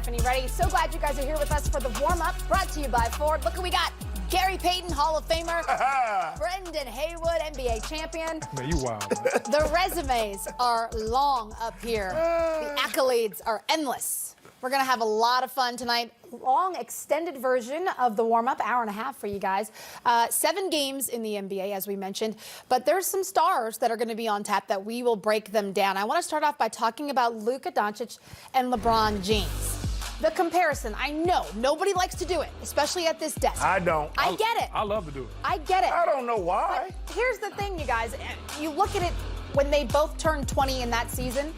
Stephanie. Ready? So glad you guys are here with us for the warm-up, brought to you by Ford. Look who we got. Gary Payton, Hall of Famer. Brendan Haywood, NBA champion. Man, you wild. The resumes are long up here. The accolades are endless. We're going to have a lot of fun tonight. Long, extended version of the warm-up, hour and a half for you guys. 7 games in the NBA, as we mentioned. But there's some stars that are going to be on tap that we will break them down. I want to start off by talking about Luka Doncic and LeBron James. The comparison, I know, nobody likes to do it, especially at this desk. I don't. I get it. I love to do it. I get it. I don't know why. But here's the thing, you guys. You look at it when they both turned 20 in that season,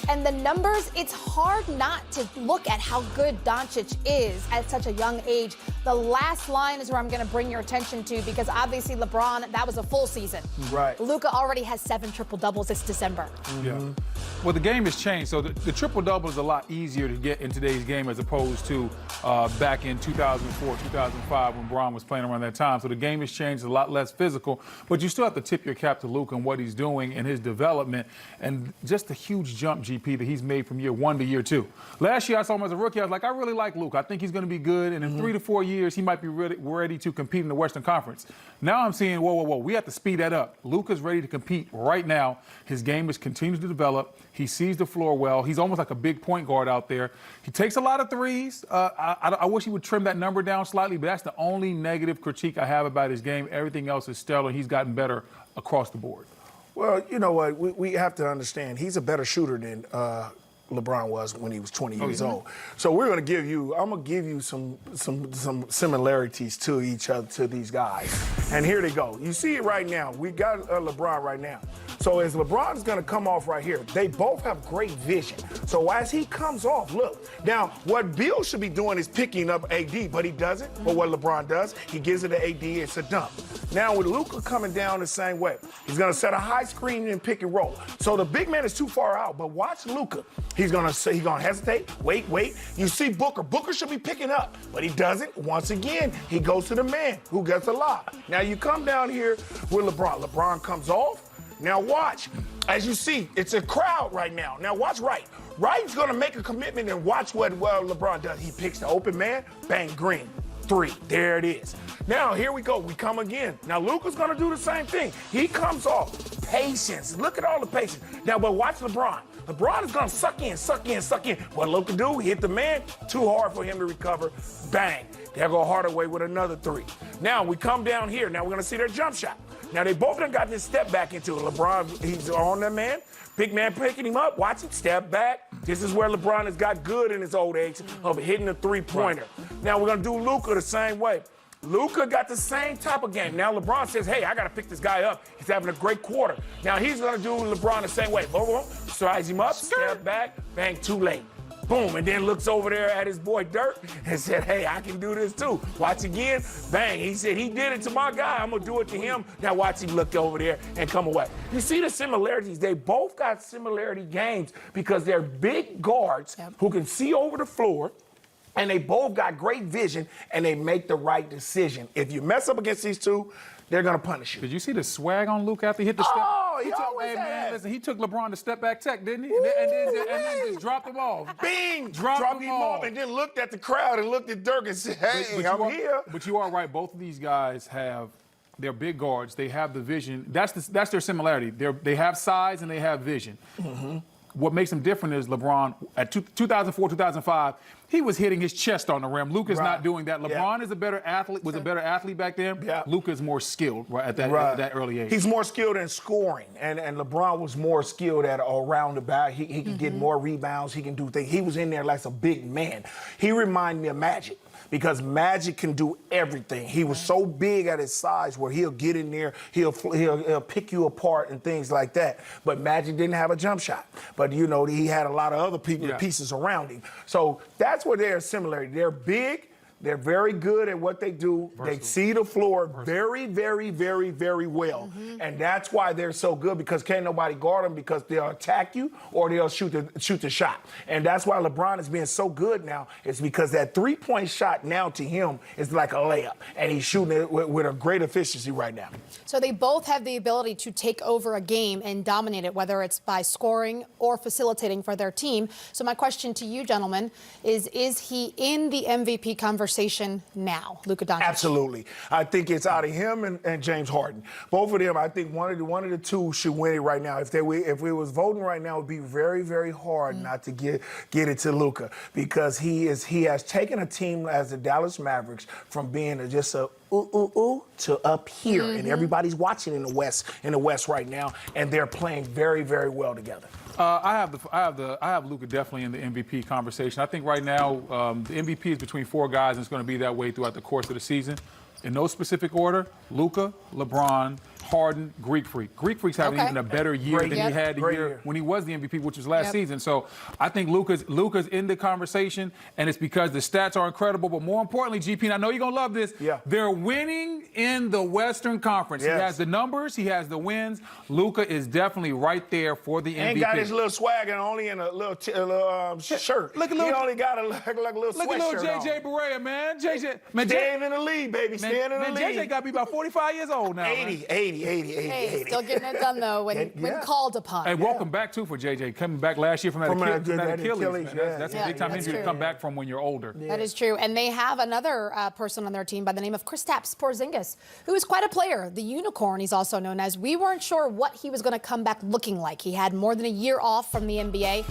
and the numbers, it's hard not to look at how good Doncic is at such a young age. The last line is where I'm going to bring your attention to, because obviously LeBron, that was a full season. Right. Luka already has 7 triple-doubles this December. Yeah. Well, the game has changed, so the triple-double is a lot easier to get in today's game as opposed to back in 2004, 2005 when Bron was playing around that time. So the game has changed, a lot less physical, but you still have to tip your cap to Luka and what he's doing and his development and just the huge jump, GP, that he's made from year 1 to year 2. Last year I saw him as a rookie. I was like, I really like Luka. I think he's going to be good, and in 3 to 4 years he might be ready to compete in the Western Conference. Now I'm seeing, whoa, we have to speed that up. Luka's ready to compete right now. His game is continuing to develop. He sees the floor well. He's almost like a big point guard out there. He takes a lot of threes. I wish he would trim that number down slightly, but that's the only negative critique I have about his game. Everything else is stellar. He's gotten better across the board. Well, you know what? We have to understand he's a better shooter than LeBron was when he was 20 years old. So we're going to give you, I'm going to give you some similarities to each other, to these guys. And here they go. You see it right now. We got LeBron right now. So as LeBron's going to come off right here, they both have great vision. So as he comes off, look. Now, what Bill should be doing is picking up AD, but he doesn't. But what LeBron does, he gives it to AD, it's a dump. Now with Luka coming down the same way, he's going to set a high screen and pick and roll. So the big man is too far out, but watch Luka. He's going to hesitate, wait. You see Booker. Booker should be picking up, but he doesn't. Once again, he goes to the man who gets a lob. Now you come down here with LeBron. LeBron comes off. Now watch. As you see, it's a crowd right now. Now watch Wright. Wright's going to make a commitment, and watch what LeBron does. He picks the open man, bang, green. 3. There it is. Now, here we go. We come again. Now, Luka's going to do the same thing. He comes off. Patience. Look at all the patience. Now, but watch LeBron. LeBron is going to suck in. What Luka do? He hit the man. Too hard for him to recover. Bang. There go Hardaway with another 3. Now, we come down here. Now, we're going to see their jump shot. Now, they both done got this step back into it. LeBron, he's on that man. Big man picking him up. Watch him step back. This is where LeBron has got good in his old age of hitting the three-pointer. Right. Now, we're going to do Luka the same way. Luka got the same type of game. Now, LeBron says, hey, I got to pick this guy up. He's having a great quarter. Now, he's going to do LeBron the same way. Boom, boom, size him up, step back, bang, too late. Boom, and then looks over there at his boy Dirk and said, hey, I can do this too. Watch again, bang. He said, he did it to my guy, I'm gonna do it to him. Now watch him look over there and come away. You see the similarities? They both got similarity games because they're big guards who can see over the floor, and they both got great vision, and they make the right decision. If you mess up against these two, they're going to punish you. Did you see the swag on Luka after he hit the step? Oh, he always had. Listen, he took LeBron to step back tech, didn't he? And then just dropped him off. Bing! Dropped him off. And then looked at the crowd and looked at Dirk and said, hey, I'm here. But you are right. Both of these guys they're big guards. They have the vision. That's their similarity. They have size and they have vision. What makes them different is LeBron, at 2004, 2005, he was hitting his chest on the rim. Luka's not doing that. LeBron is a better athlete, was a better athlete back then. Luka's more skilled at that early age. He's more skilled in scoring, and LeBron was more skilled at around the back. He can get more rebounds. He can do things. He was in there like a big man. He reminded me of Magic, because Magic can do everything. He was so big at his size where he'll get in there, he'll pick you apart and things like that. But Magic didn't have a jump shot. But, you know, he had a lot of other pieces around him. So that's where they're similar. They're big, They're very good at what they do. They see the floor very, very, very, very well. And that's why they're so good, because can't nobody guard them, because they'll attack you or they'll shoot the shot. And that's why LeBron is being so good now. It's because that three-point shot now to him is like a layup. And he's shooting it with a great efficiency right now. So they both have the ability to take over a game and dominate it, whether it's by scoring or facilitating for their team. So my question to you, gentlemen, is he in the MVP conversation now, Luka Doncic? Absolutely. I think it's out of him and James Harden. Both of them, I think one of the two should win it right now. If we was voting right now, it would be very, very hard not to get it to Luka, because he has taken a team as the Dallas Mavericks from being just a to up here, and everybody's watching in the West right now, and they're playing very, very well together. I have Luka definitely in the MVP conversation. I think right now the MVP is between four guys, and it's going to be that way throughout the course of the season. In no specific order: Luka, LeBron, Harden, Greek Freak. Greek Freak's having even a better year than he had the year when he was the MVP, which was last season. So I think Luka's in the conversation, and it's because the stats are incredible. But more importantly, GP, and I know you're going to love this, they're winning in the Western Conference. He has the numbers, he has the wins. Luka is definitely right there for the MVP. Ain't got his little swag and only in a little shirt. He only got a little sweatshirt. Look at little JJ Barea, man. JJ, man, staying in the league, baby. Staying in the league. JJ got to be about 45 years old now. 80. Hey, still getting it done, though, when called upon. Hey, welcome back, too, for JJ. Coming back last year from that Achilles. That's a big-time injury to come back from when you're older. That is true. And they have another person on their team by the name of Kristaps Porzingis, who is quite a player. The unicorn, he's also known as. We weren't sure what he was going to come back looking like. He had more than a year off from the NBA.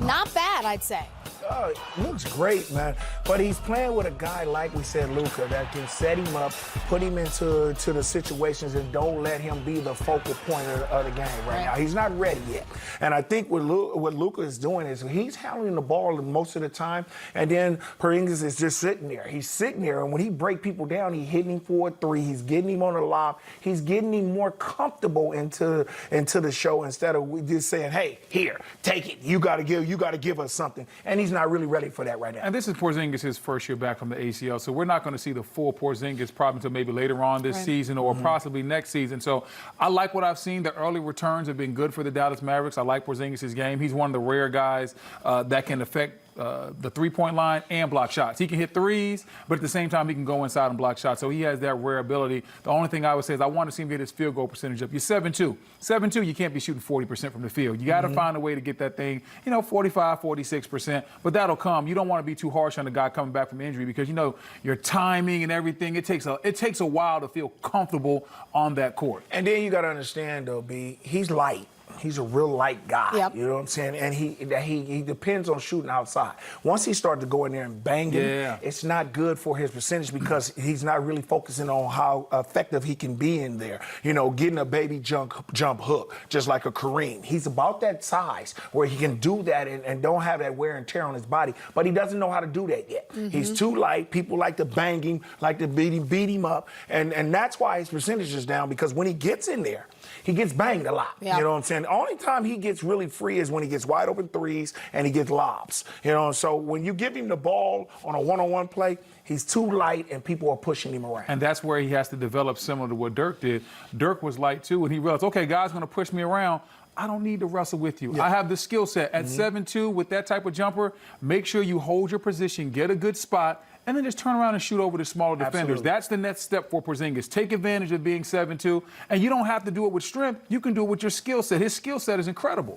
Not bad, I'd say. Oh, he looks great, man. But he's playing with a guy, like we said, Luka, that can set him up, put him into the situations, and don't let him be the focal point of the game right now. He's not ready yet. And I think what Luka is doing is he's handling the ball most of the time, and then Porzingis is just sitting there. He's sitting there, and when he break people down, he's hitting him for a three. He's getting him on the lob. He's getting him more comfortable into the show, instead of just saying, hey, here, take it. You got to give us something. And he's not really ready for that right now. And this is Porzingis' his first year back from the ACL, so we're not going to see the full Porzingis probably until maybe later on this season or possibly next season. So I like what I've seen. The early returns have been good for the Dallas Mavericks. I like Porzingis' game. He's one of the rare guys that can affect the three-point line and block shots. He can hit threes, but at the same time, he can go inside and block shots. So he has that rare ability. The only thing I would say is I want to see him get his field goal percentage up. You're 7-2. 7-2, you can't be shooting 40% from the field. You got to find a way to get that thing, 45, 46%, but that'll come. You don't want to be too harsh on the guy coming back from injury, because, your timing and everything, it takes a while to feel comfortable on that court. And then you got to understand, though, B, he's light. He's a real light guy. You know what I'm saying? And he depends on shooting outside. Once he starts to go in there and bang it, it's not good for his percentage, because he's not really focusing on how effective he can be in there. Getting a baby jump hook, just like a Kareem. He's about that size where he can do that and don't have that wear and tear on his body, but he doesn't know how to do that yet. He's too light. People like to bang him, like to beat him up, and that's why his percentage is down, because when he gets in there, he gets banged a lot. You know what I'm saying? The only time he gets really free is when he gets wide open threes and he gets lobs. So when you give him the ball on a one-on-one play, he's too light and people are pushing him around. And that's where he has to develop, similar to what Dirk did. Dirk was light too, and he realized, okay, guys going to push me around. I don't need to wrestle with you. I have the skill set. At 7'2", with that type of jumper, make sure you hold your position, get a good spot, and then just turn around and shoot over the smaller defenders. That's the next step for Porzingis. Take advantage of being 7'2", and you don't have to do it with strength. You can do it with your skill set. His skill set is incredible.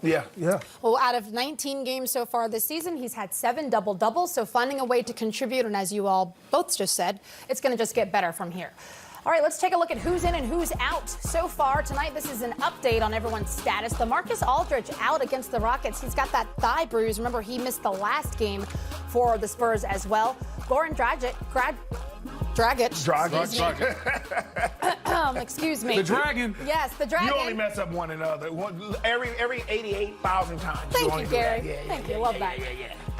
Well, out of 19 games so far this season, he's had 7 double-doubles, so finding a way to contribute, and as you all both just said, it's going to just get better from here. All right, let's take a look at who's in and who's out so far tonight. This is an update on everyone's status. LaMarcus Aldridge out against the Rockets. He's got that thigh bruise. Remember, he missed the last game for the Spurs as well. Goran Dragic. Excuse me. The Dragon. Yes, the Dragon. You only mess up one another. Every 88,000 times. Thank you, Gary. Thank you. Love that.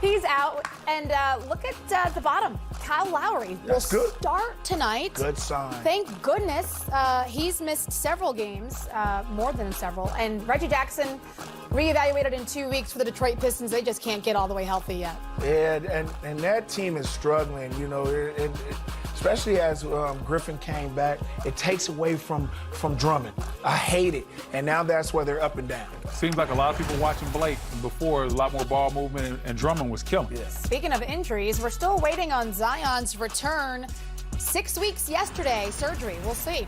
He's out. And look at the bottom. Kyle Lowry will start tonight. Good sign. Thank goodness. He's missed several games, more than several. And Reggie Jackson, reevaluated in 2 weeks for the Detroit Pistons. They just can't get all the way healthy yet. Yeah, and that team is struggling, you know, especially as Griffin came back. It takes away from Drummond. I hate it. And now that's where they're up and down. Seems like a lot of people watching Blake before, a lot more ball movement, and Drummond was killing. Yeah. Speaking of injuries, we're still waiting on Zion's return. 6 weeks yesterday, surgery. We'll see.